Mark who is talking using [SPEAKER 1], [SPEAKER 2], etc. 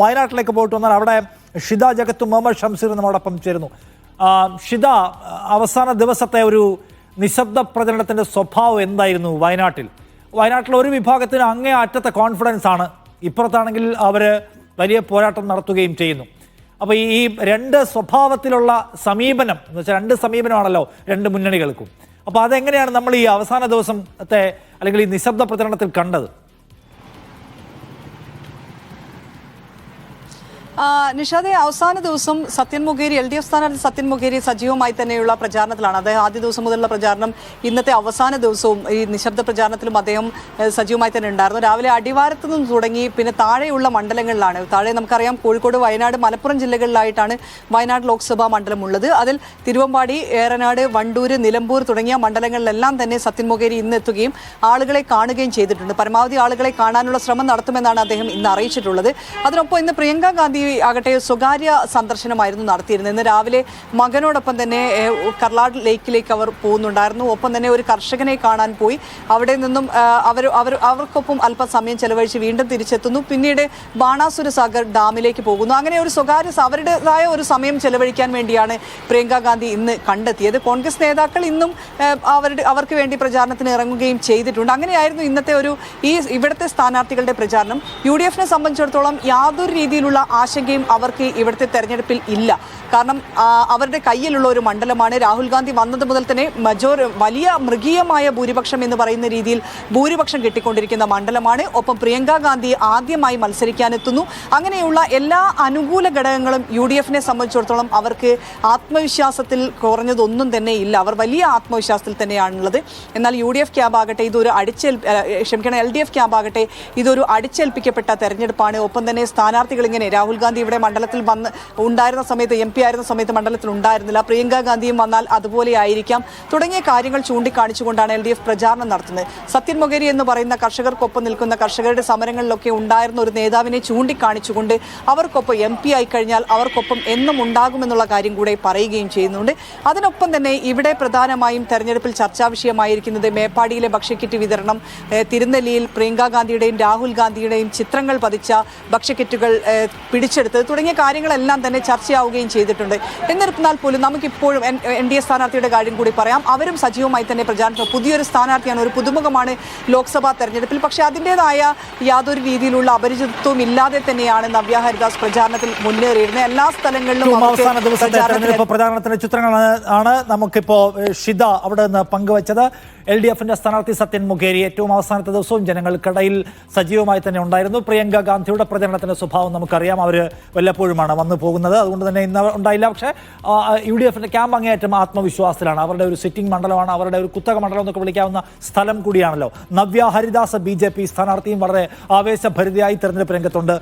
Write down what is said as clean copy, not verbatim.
[SPEAKER 1] വയനാട്ടിലേക്ക് പോയിട്ട് വന്നാൽ അവിടെ ഷിത ജഗത്തും മുഹമ്മദ് ഷംസീർ നമ്മോടൊപ്പം ചേരുന്നു. ഷിത, അവസാന ദിവസത്തെ ഒരു നിശബ്ദ പ്രചരണത്തിൻ്റെ സ്വഭാവം എന്തായിരുന്നു വയനാട്ടിൽ ഒരു വിഭാഗത്തിന് അങ്ങേ അറ്റത്തെ കോൺഫിഡൻസ് ആണ്, ഇപ്പുറത്താണെങ്കിൽ അവർ വലിയ പോരാട്ടം നടത്തുകയും ചെയ്യുന്നു. അപ്പോൾ ഈ രണ്ട് സ്വഭാവത്തിലുള്ള സമീപനം എന്ന് വെച്ചാൽ രണ്ട് സമീപനമാണല്ലോ രണ്ട് മുന്നണികൾക്കും. അപ്പോൾ അതെങ്ങനെയാണ് നമ്മൾ ഈ അവസാന ദിവസത്തെ അല്ലെങ്കിൽ ഈ നിശബ്ദ പ്രചരണത്തിൽ കണ്ടത്?
[SPEAKER 2] നിഷാദെ, അവസാന ദിവസം സത്യൻ മൊകേരി LDF സ്ഥാനാർത്ഥി സത്യൻ മൊകേരി സജീവമായി തന്നെയുള്ള പ്രചാരണത്തിലാണ്. അദ്ദേഹം ആദ്യ ദിവസം മുതലുള്ള പ്രചാരണം ഇന്നത്തെ അവസാന ദിവസവും ഈ നിശബ്ദ പ്രചാരണത്തിലും അദ്ദേഹം സജീവമായി തന്നെ ഉണ്ടായിരുന്നു. രാവിലെ അടിവാരത്ത് നിന്ന് തുടങ്ങി പിന്നെ താഴെയുള്ള മണ്ഡലങ്ങളിലാണ്. താഴെ നമുക്കറിയാം കോഴിക്കോട്, വയനാട്, മലപ്പുറം ജില്ലകളിലായിട്ടാണ് വയനാട് ലോക്സഭാ മണ്ഡലം ഉള്ളത്. അതിൽ തിരുവമ്പാടി, ഏറനാട്, വണ്ടൂര്, നിലമ്പൂർ തുടങ്ങിയ മണ്ഡലങ്ങളിലെല്ലാം തന്നെ സത്യൻ മൊകേരി ഇന്ന് എത്തുകയും ആളുകളെ കാണുകയും ചെയ്തിട്ടുണ്ട്. പരമാവധി ആളുകളെ കാണാനുള്ള ശ്രമം നടത്തുമെന്നാണ് അദ്ദേഹം ഇന്ന് അറിയിച്ചിട്ടുള്ളത്. അതിനൊപ്പം ഇന്ന് പ്രിയങ്ക ഗാന്ധി ആകട്ടെ സ്വകാര്യ സന്ദർശനമായിരുന്നു നടത്തിയിരുന്നത്. ഇന്ന് രാവിലെ മകനോടൊപ്പം തന്നെ കർലാട് ലേക്കിലേക്ക് അവർ പോകുന്നുണ്ടായിരുന്നു. ഒപ്പം തന്നെ ഒരു കർഷകനെ കാണാൻ പോയി. അവിടെ നിന്നും അവർക്കൊപ്പം അല്പസമയം ചെലവഴിച്ച് വീണ്ടും തിരിച്ചെത്തുന്നു. പിന്നീട് ബാണാസുര സാഗർ ഡാമിലേക്ക് പോകുന്നു. അങ്ങനെ ഒരു അവരുടേതായ ഒരു സമയം ചെലവഴിക്കാൻ വേണ്ടിയാണ് പ്രിയങ്ക ഗാന്ധി ഇന്ന് കണ്ടെത്തിയത്. കോൺഗ്രസ് നേതാക്കൾ ഇന്നും അവർക്ക് വേണ്ടി പ്രചാരണത്തിന് ഇറങ്ങുകയും ചെയ്തിട്ടുണ്ട്. അങ്ങനെയായിരുന്നു ഇന്നത്തെ ഇവിടുത്തെ സ്ഥാനാർത്ഥികളുടെ പ്രചാരണം. UDF-നെ സംബന്ധിച്ചിടത്തോളം യാതൊരു രീതിയിലുള്ള ആശങ്കയും അവർക്ക് ഇവിടുത്തെ തെരഞ്ഞെടുപ്പിൽ ഇല്ല. കാരണം അവരുടെ കയ്യിലുള്ള ഒരു മണ്ഡലമാണ്. രാഹുൽ ഗാന്ധി വന്നത് മുതൽ തന്നെ വലിയ മൃഗീയമായ ഭൂരിപക്ഷം എന്ന് പറയുന്ന രീതിയിൽ ഭൂരിപക്ഷം കിട്ടിക്കൊണ്ടിരിക്കുന്ന മണ്ഡലമാണ്. ഒപ്പം പ്രിയങ്ക ഗാന്ധി ആദ്യമായി മത്സരിക്കാനെത്തുന്നു. അങ്ങനെയുള്ള എല്ലാ അനുകൂല ഘടകങ്ങളും UDF-നെ സംബന്ധിച്ചിടത്തോളം അവർക്ക് ആത്മവിശ്വാസത്തിൽ കുറഞ്ഞതൊന്നും തന്നെ ഇല്ല. അവർ വലിയ ആത്മവിശ്വാസത്തിൽ തന്നെയാണുള്ളത്. എന്നാൽ UDF ക്യാമ്പ് ആകട്ടെ LDF ക്യാമ്പ് ആകട്ടെ ഇതൊരു അടിച്ചേൽപ്പിക്കപ്പെട്ട തെരഞ്ഞെടുപ്പാണ്. ഒപ്പം തന്നെ സ്ഥാനാർത്ഥികൾ ഇങ്ങനെ രാഹുൽ ഗാന്ധി ഇവിടെ മണ്ഡലത്തിൽ ഉണ്ടായിരുന്ന സമയത്ത് MP ആയിരുന്ന സമയത്ത് മണ്ഡലത്തിൽ ഉണ്ടായിരുന്നില്ല. പ്രിയങ്ക ഗാന്ധിയും വന്നാൽ അതുപോലെ ആയിരിക്കാം തുടങ്ങിയ കാര്യങ്ങൾ ചൂണ്ടിക്കാണിച്ചുകൊണ്ടാണ് LDF പ്രചാരണം നടത്തുന്നത്. സത്യൻ മൊകേരി എന്ന് പറയുന്ന കർഷകർക്കൊപ്പം നിൽക്കുന്ന കർഷകരുടെ സമരങ്ങളിലൊക്കെ ഉണ്ടായിരുന്ന ഒരു നേതാവിനെ ചൂണ്ടിക്കാണിച്ചുകൊണ്ട് അവർക്കൊപ്പം MP ആയിക്കഴിഞ്ഞാൽ അവർക്കൊപ്പം എന്നും ഉണ്ടാകുമെന്നുള്ള കാര്യം കൂടെ പറയുകയും ചെയ്യുന്നുണ്ട്. അതിനൊപ്പം തന്നെ ഇവിടെ പ്രധാനമായും തെരഞ്ഞെടുപ്പിൽ ചർച്ചാ വിഷയമായിരിക്കുന്നത് മേപ്പാടിയിലെ ഭക്ഷ്യക്കിറ്റ് വിതരണം, തിരുനെല്ലിയിൽ പ്രിയങ്ക ഗാന്ധിയുടെയും രാഹുൽ ഗാന്ധിയുടെയും ചിത്രങ്ങൾ പതിച്ച ഭക്ഷ്യക്കിറ്റുകൾ പിടിച്ചെടുത്തത് തുടങ്ങിയ കാര്യങ്ങളെല്ലാം തന്നെ ചർച്ചയാവുകയും ചെയ്തിട്ടുണ്ട്. എന്നിരുന്നാൽ പോലും നമുക്കിപ്പോഴും NDA സ്ഥാനാർത്ഥിയുടെ കാര്യം കൂടി പറയാം. അവരും സജീവമായി തന്നെ പ്രചാരണം. പുതിയൊരു സ്ഥാനാർത്ഥിയാണ്, ഒരു പുതുമുഖമാണ് ലോക്സഭാ തെരഞ്ഞെടുപ്പിൽ. പക്ഷേ അതിൻ്റെതായ യാതൊരു രീതിയിലുള്ള അപരിചിതത്വവും ഇല്ലാതെ തന്നെയാണ് നവ്യ ഹരിദാസ് പ്രചാരണത്തിൽ മുന്നേറിയിരുന്നത്. എല്ലാ സ്ഥലങ്ങളിലും
[SPEAKER 1] പ്രചാരണത്തിന്റെ ചിത്രങ്ങളാണ് നമുക്കിപ്പോ ഷിത അവിടെ നിന്ന് പങ്കുവച്ചത്. LDF-ന്റെ സ്ഥാനാർത്ഥി സത്യൻ മൊകേരി ഏറ്റവും അവസാനത്തെ ദിവസവും ജനങ്ങൾക്കിടയിൽ സജീവമായി തന്നെ ഉണ്ടായിരുന്നു. പ്രിയങ്ക ഗാന്ധിയുടെ പ്രചരണത്തിന്റെ സ്വഭാവം നമുക്കറിയാം. അവർ വല്ലപ്പോഴുമാണ് വന്നു പോകുന്നത്. അതുകൊണ്ട് തന്നെ ഇന്ന് ഉണ്ടായില്ല. പക്ഷേ UDF-ന്റെ ക്യാമ്പ് അങ്ങേയറ്റം ആത്മവിശ്വാസത്തിലാണ്. അവരുടെ ഒരു സിറ്റിംഗ് മണ്ഡലമാണ്, അവരുടെ ഒരു കുത്തക മണ്ഡലം എന്നൊക്കെ വിളിക്കാവുന്ന സ്ഥലം കൂടിയാണല്ലോ. നവ്യ ഹരിദാസ് BJP സ്ഥാനാർത്ഥിയും വളരെ ആവേശഭരിതയായി തെരഞ്ഞെടുപ്പ് രംഗത്തുണ്ട്.